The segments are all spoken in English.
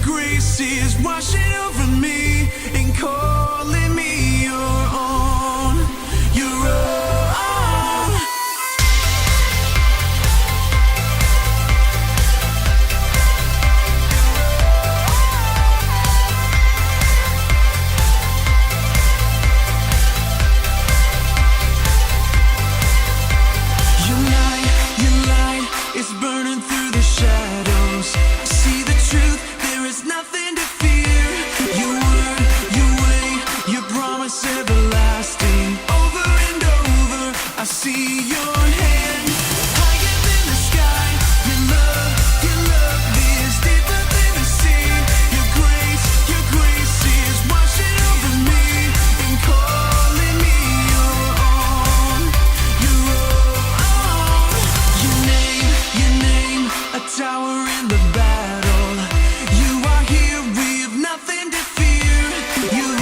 grace is washing over me and calling me your own, your own. Your light is burning through the shadows. See the truth, there is nothing to fear. Your word, your way, your promise everlasting. Over and over, I see your hand. Higher than the sky, your love is deeper than the sea. Your grace is washing over me and calling me your own, your own. Your name, a tower in the battle. You are here, we have nothing to fear. Your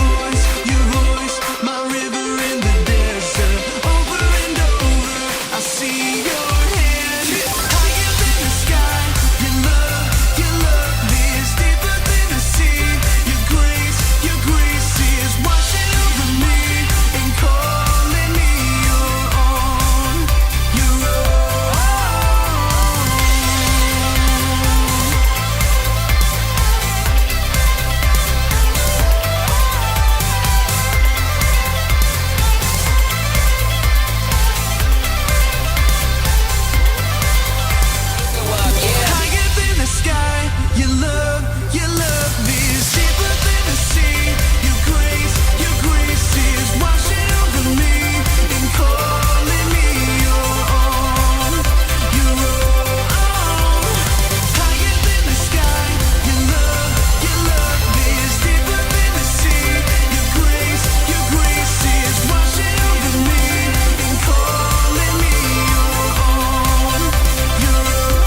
voice, my river in the desert. Over and over, I see your hand. Higher than the sky, your love is deeper than the sea. Your grace is washing over me and calling me your own, your own. Higher than the sky, your love is deeper than the sea. Your grace is washing over me and calling me your own, your own. Higher than the sky, your love is deeper than the sea. Your grace is washing over me and calling me your own, your own.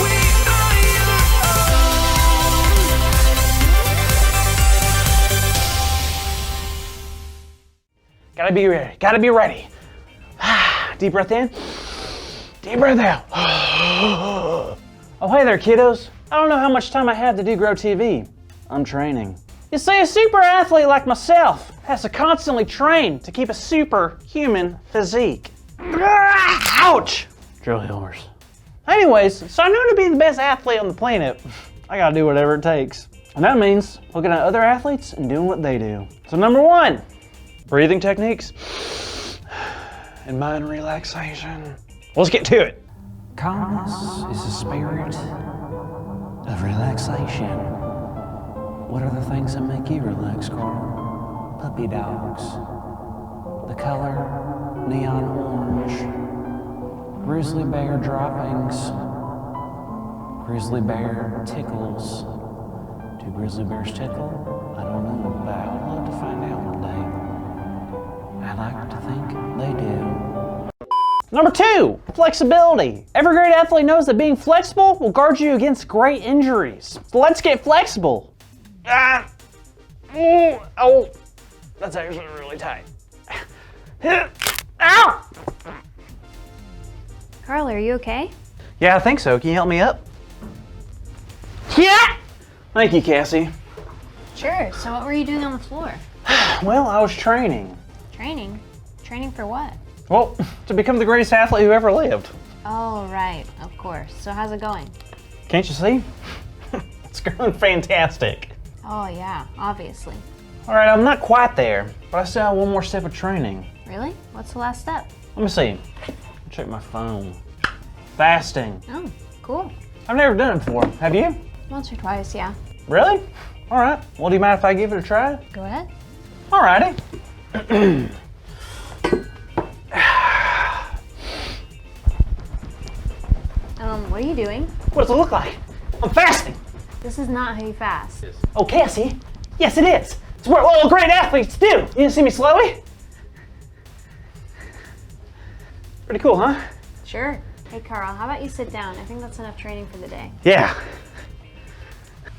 We are your own. Gotta be ready. Deep breath in, deep breath out. Oh, hey there, kiddos. I don't know how much time I have to do Grow TV. I'm training. You see, a super athlete like myself has to constantly train to keep a superhuman physique. Ouch! Drill humors. Anyways, so I know to be the best athlete on the planet, I gotta do whatever it takes. And that means looking at other athletes and doing what they do. So number one, breathing techniques and mind relaxation. Let's get to it. Calmness is a spirit of relaxation. What are the things that make you relax, Carl? Puppy dogs. The color, neon orange. Grizzly bear droppings. Grizzly bear tickles. Do grizzly bears tickle? I don't know, but I would love to find out one day. I like to think they do. Number two, flexibility. Every great athlete knows that being flexible will guard you against great injuries. So let's get flexible. Oh, that's actually really tight. Ow! Carl, are you okay? Yeah, I think so. Can you help me up? Yeah! Thank you, Cassie. Sure. So what were you doing on the floor? Well, I was training. Training? Training for what? Well, to become the greatest athlete who ever lived. Oh, right. Of course. So how's it going? Can't you see? It's going fantastic. Oh, yeah. Obviously. All right, I'm not quite there, but I still have one more step of training. Really? What's the last step? Let me see. Check my phone. Fasting. Oh, cool. I've never done it before. Have you? Once or twice, yeah. Really? All right. Well, do you mind if I give it a try? Go ahead. All righty. What are you doing? What does it look like? I'm fasting. This is not how you fast. Oh, Cassie? Yes, it is. It's what all great athletes do. You didn't see me slowly? Pretty cool, huh? Sure. Hey, Carl, how about you sit down? I think that's enough training for the day. Yeah.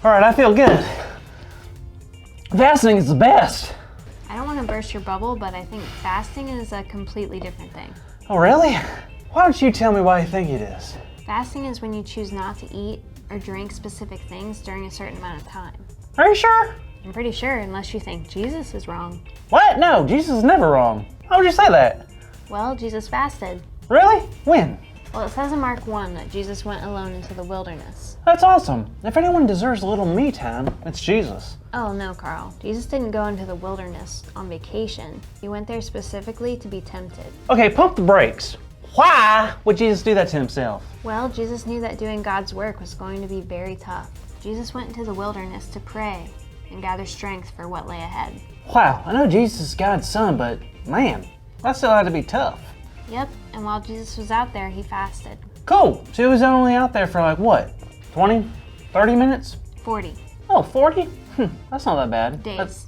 All right, I feel good. Fasting is the best. I don't want to burst your bubble, but I think fasting is a completely different thing. Oh, really? Why don't you tell me why you think it is? Fasting is when you choose not to eat or drink specific things during a certain amount of time. Are you sure? I'm pretty sure, unless you think Jesus is wrong. What? No, Jesus is never wrong. Why would you say that? Well, Jesus fasted. Really? When? Well, it says in Mark 1 that Jesus went alone into the wilderness. That's awesome. If anyone deserves a little me time, it's Jesus. Oh no, Carl. Jesus didn't go into the wilderness on vacation. He went there specifically to be tempted. Okay, pump the brakes. Why would Jesus do that to himself? Well, Jesus knew that doing God's work was going to be very tough. Jesus went into the wilderness to pray and gather strength for what lay ahead. Wow, I know Jesus is God's son, but man, that still had to be tough. Yep, and while Jesus was out there, he fasted. Cool, so he was only out there for like what, 20, 30 minutes? 40 Oh, 40? That's not that bad. days.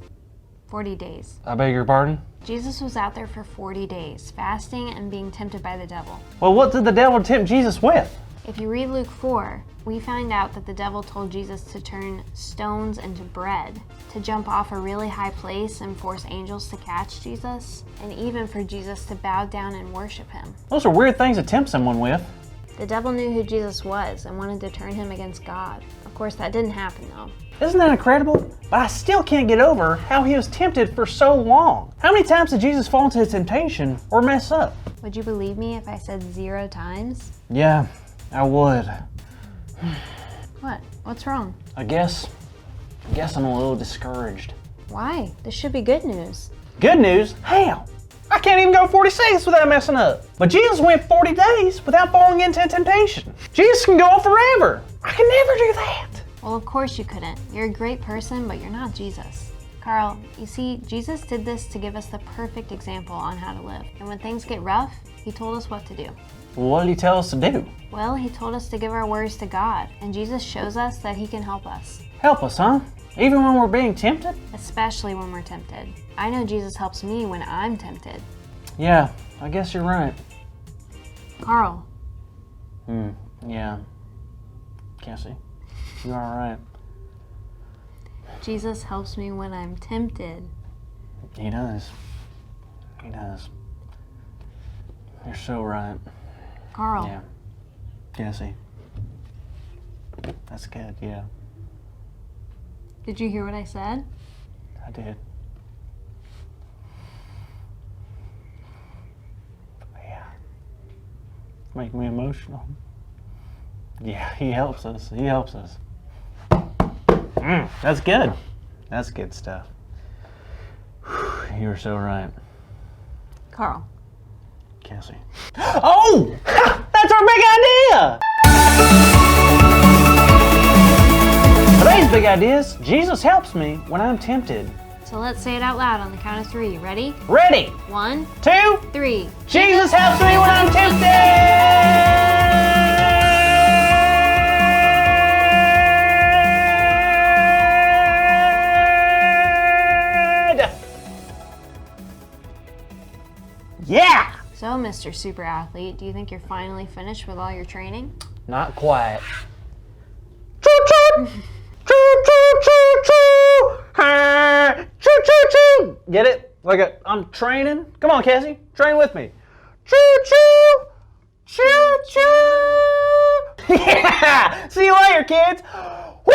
40 days. I beg your pardon? Jesus was out there for 40 days, fasting and being tempted by the devil. Well, what did the devil tempt Jesus with? If you read Luke 4, we find out that the devil told Jesus to turn stones into bread, to jump off a really high place and force angels to catch Jesus, and even for Jesus to bow down and worship him. Those are weird things to tempt someone with. The devil knew who Jesus was and wanted to turn him against God. Of course, that didn't happen though. Isn't that incredible? But I still can't get over how he was tempted for so long. How many times did Jesus fall into temptation or mess up? Would you believe me if I said 0 times? Yeah, I would. What? What's wrong? I guess I'm a little discouraged. Why? This should be good news. Good news? How? I can't even go 40 seconds without messing up. But Jesus went 40 days without falling into temptation. Jesus can go on forever. I can never do that. Well, of course you couldn't. You're a great person, but you're not Jesus. Carl, you see, Jesus did this to give us the perfect example on how to live. And when things get rough, he told us what to do. What did he tell us to do? Well, he told us to give our worries to God, and Jesus shows us that he can help us. Help us, huh? Even when we're being tempted? Especially when we're tempted. I know Jesus helps me when I'm tempted. Yeah, I guess you're right. Carl. Yeah. Cassie, you are right. Jesus helps me when I'm tempted. He does. He does. You're so right. Carl. Yeah. Cassie. That's good, yeah. Did you hear what I said? I did. Yeah. Make me emotional. Yeah, he helps us. He helps us. That's good. That's good stuff. You're so right. Carl. Cassie. Oh! That's our big idea! Today's big idea is Jesus helps me when I'm tempted. So let's say it out loud on the count of 3. Ready? Ready? 1, 2, 3. Jesus helps me when I'm tempted! Yeah! So, Mr. Super Athlete, do you think you're finally finished with all your training? Not quite. Choo-choo! Choo-choo-choo-choo! Choo-choo-choo! Get it? I'm training. Come on, Cassie. Train with me. Choo-choo! Choo-choo! Yeah! See you later, kids. Woo!